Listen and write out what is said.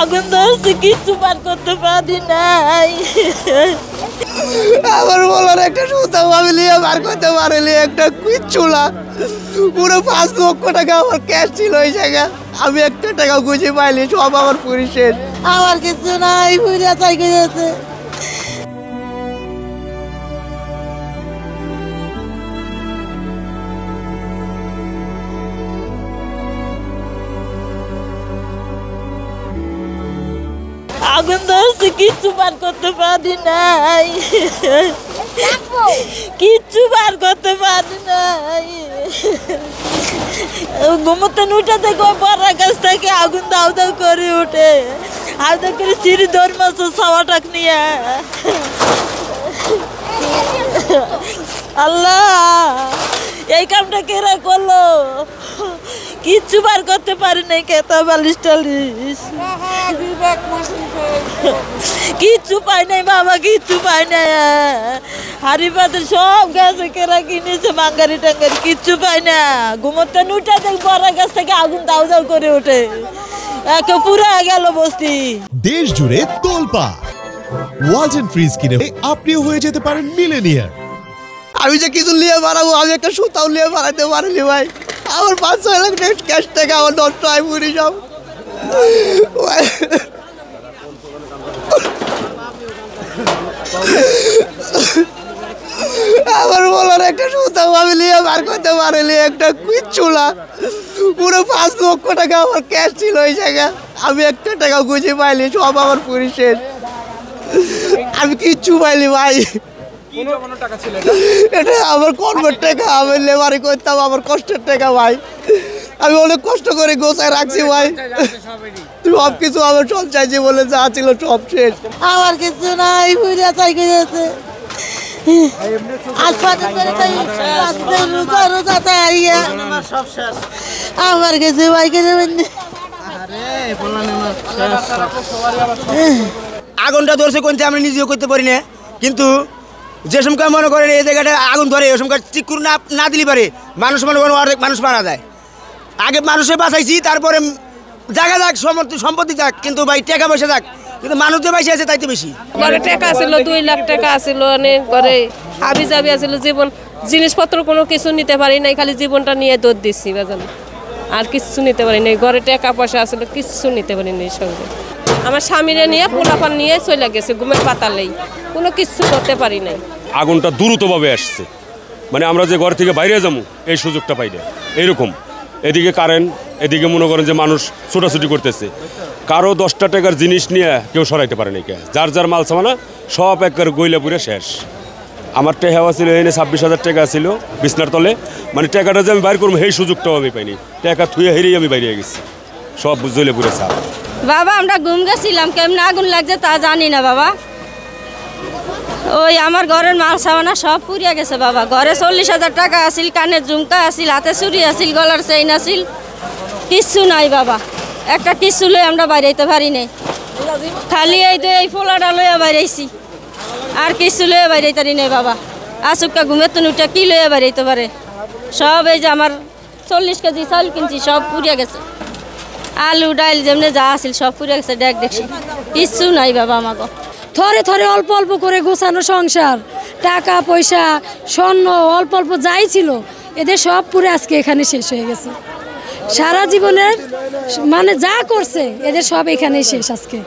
আগুন ধরছে, কিচ্ছু পার করতে পারি নাই। আমার বলার একটা সুতা আমি নিয়ে বার করতে পারিনি, একটা কিচ্ছু না। পুরো 5 লক্ষ টাকা আমার ক্যাশ ছিল ওই জায়গায়, আমি একটা টাকা খুঁজে পাইনি, সব আমার পুলিশের। আমার কিছু নাই, পুরা চাই গেছে। আগুন ধরছে, কিচ্ছু পার করতে পারি নাই, কিচ্ছু পার করতে পারি নাই। ঘুমোতে উঠে থেকে পড়ার কাছ থেকে আগুন দাউ দাউ করে উঠে, আর করে সিঁড়ি ধর্মাস সাওয়াটাক নিয়ে। আল্লাহ, এই কামটা কেরা করলো? কিচ্ছু বার করতে পারি নাই, কেতা বালিশ টালিশ কিচ্ছু পাই নাই বাবা, কিচ্ছু পাই নাই। হাড়ি পাতে সব গাছে কেরা কিনেছে, মাঙ্গারি টাঙ্গারি, কিচ্ছু পাই না। ঘুমোতে উঠে দেখ বড় গাছ থেকে আগুন দাউ দাউ করে ওঠে, একে পুরা গেল বস্তি। দেশ জুড়ে তোলপাড় ওয়ালটন ফ্রিজ কিনে আপনিও হয়ে যেতে পারেন মিলেনিয়ার। আমি যে কিছু নিয়ে বাড়াবো, আমি একটা সুতাও নিয়ে বাড়াতে পারিনি ভাই। আমার 5-6 লাখ ক্যাশ টাকা আমার নষ্ট হয় পুরি সব। আমার বলার একটা সুতাও আমি নিয়ে বার করতে পারিনি, একটা কিচ্ছু না। পুরো 5 লক্ষ টাকা আমার ক্যাশ ছিল ওই জায়গায়, আমি একটা টাকা খুঁজে পাইনি, সব আমার পুলিশের। আমি কিচ্ছু পাইনি ভাই। এটা আমার কর্মের টাকা, আমি লেবারি করতাম, আমার কষ্টের টাকা ভাই। আমি অনেক কষ্ট করে গোছায় রাখছি ভাই। সব কিছু আমার সঞ্চয় জীবনে যা ছিল সব শেষ। আমার কিছু নাই, পুরা চাই গেছে। আমার কাছে বাইকে যাবেন। আগুনটা ধরছে কোনটা আমরা নিজেও করতে পারি না, কিন্তু যে সময় মনে করেন এই জায়গাটা আগুন ধরে, ওই সময় চিকুর না দিলে পারে মানুষ মনে করেন অনেক মানুষ মারা যায়। আগে মানুষে বাঁচাইছি, তারপরে জায়গা যাক, সম্পত্তি যাক, কিন্তু ভাই টাকা পয়সা যাক, কিন্তু মানুষ যে পয়সা আছে তাইতে বেশি। ঘরে টাকা ছিল, 2 লাখ টাকা ছিল, অনেক ঘরে হাবি জাবি আছিল, জীবন জিনিসপত্র কোনো কিছু নিতে পারি নাই, খালি জীবনটা নিয়ে দৌড় দিচ্ছি বাজান, আর কিচ্ছু নিতে পারি নাই। ঘরে টাকা পয়সা আসলে কিচ্ছু নিতে পারি নাই সঙ্গে। আমার স্বামীরে নিয়ে পোলাপান নিয়ে চলে গেছে ঘুমের পাতালেই, কোনো কিচ্ছু করতে পারি নাই। আগুনটা দ্রুতভাবে আসছে, মানে আমরা যে ঘর থেকে বাইরে যাবো এই সুযোগটা পাই না এইরকম। এদিকে কারেন্ট, এদিকে মনে করেন যে মানুষ ছোটাছুটি করতেছে, কারো 10টা টাকার জিনিস নিয়ে কেউ সরাইতে পারে নাই, যার যার মাল সামানা সব একবার গইলা পুরে শেষ। আমার টাকা ছিল এনে 26,000 টাকা ছিল বিছনার তলে, মানে টাকাটা যে আমি বাইর করবো সেই সুযোগটাও আমি পাইনি, টাকা থুয়ে হেরেই আমি বাইরে গেছি, সব জ্বলে পুরে সাপ। বাবা আমরা ঘুম গেছিলাম, কেমন আগুন লাগছে তা জানি না বাবা। ওই আমার ঘরের মাল সামানা সব পুড়িয়া গেছে বাবা। ঘরে 40,000 টাকা আসিল, কানের ঝুমকা আসিল, হাতে চুরি আসিল, গলার চেইন আসিল, কিচ্ছু নাই বাবা। একটা কিচ্ছু লই আমরা বাইরেতে পারি নাই, খালি এই ফোলাটা লইয়া বাইরেছি, আর কিচ্ছু লইয়া বাইরেতে পারি নাই বাবা। আসুকা ঘুমের তো উঠে কি লইয়া বাইরেতে পারে? সব এই যে আমার 40 কেজি চাল কিনছি, সব পুড়িয়া গেছে। আলু ডাইল যেমনি যা আসিল সব পুড়ে গেছে, দেখছি কিচ্ছু নাই বাবা। আমাকে থরে থরে অল্প অল্প করে গোছানো সংসার, টাকা পয়সা স্বর্ণ অল্প অল্প যাই ছিল, এদের সব পুরো আজকে এখানে শেষ হয়ে গেছে। সারা জীবনের মানে যা করছে এদের সব এখানেই শেষ আজকে।